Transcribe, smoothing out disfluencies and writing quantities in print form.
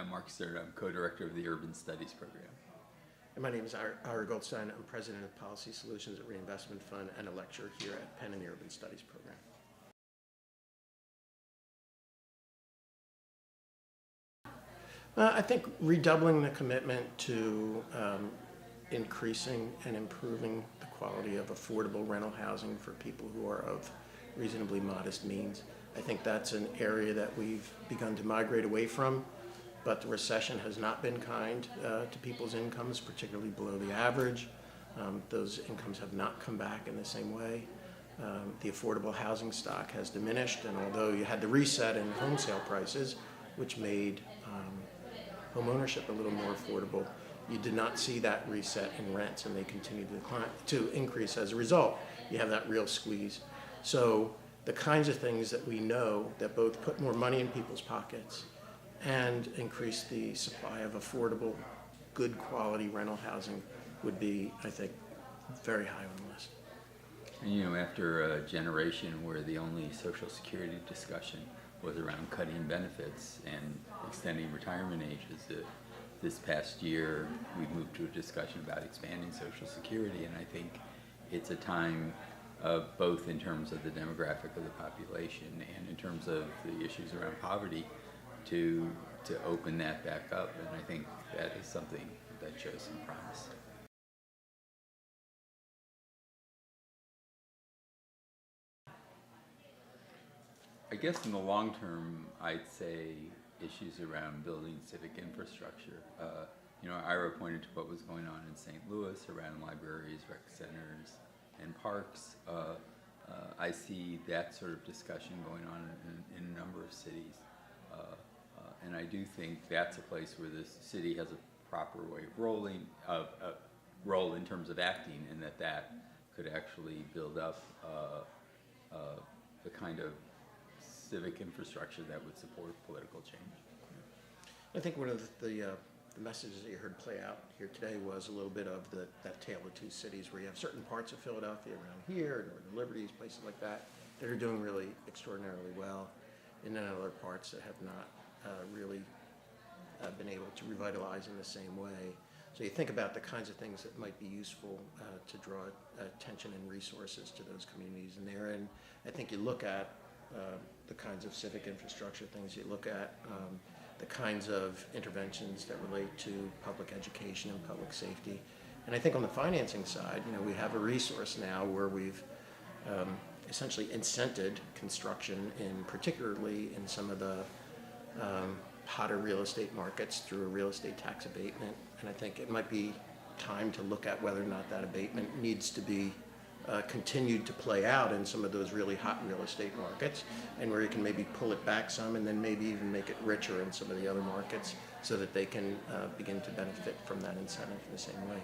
I'm Mark Stern. I'm co-director of the Urban Studies program. And my name is Ira Goldstein. I'm president of Policy Solutions at Reinvestment Fund and a lecturer here at Penn in the Urban Studies program. I think redoubling the commitment to increasing and improving the quality of affordable rental housing for people who are of reasonably modest means. I think that's an area that we've begun to migrate away from, but the recession has not been kind to people's incomes, particularly below the average. Those incomes have not come back in the same way. The affordable housing stock has diminished, and although you had the reset in home sale prices, which made home ownership a little more affordable, you did not see that reset in rents, and they continue to decline, to increase as a result. You have that real squeeze. So the kinds of things that we know that both put more money in people's pockets and increase the supply of affordable, good quality rental housing would be, I think, very high on the list. And, you know, after a generation where the only Social Security discussion was around cutting benefits and extending retirement ages, this past year we've moved to a discussion about expanding Social Security, and I think it's a time both in terms of the demographic of the population and in terms of the issues around poverty to open that back up, and I think that is something that shows some promise. I guess in the long term, I'd say issues around building civic infrastructure. You know, Ira pointed to what was going on in St. Louis around libraries, rec centers, and parks. I see that sort of discussion going on in a number of cities. And I do think that's a place where the city has a proper way of role in terms of acting, and that could actually build up the kind of civic infrastructure that would support political change. I think one of the messages that you heard play out here today was a little bit of that tale of two cities, where you have certain parts of Philadelphia around here, Northern Liberties, places like that are doing really extraordinarily well, and then other parts that have not really been able to revitalize in the same way. So you think about the kinds of things that might be useful to draw attention and resources to those communities, and therein I think you look at the kinds of civic infrastructure things, you look at the kinds of interventions that relate to public education and public safety. And I think on the financing side, you know, we have a resource now where we've essentially incented construction, particularly in some of the hotter real estate markets through a real estate tax abatement. And I think it might be time to look at whether or not that abatement needs to be continued to play out in some of those really hot real estate markets, and where you can maybe pull it back some and then maybe even make it richer in some of the other markets so that they can begin to benefit from that incentive in the same way.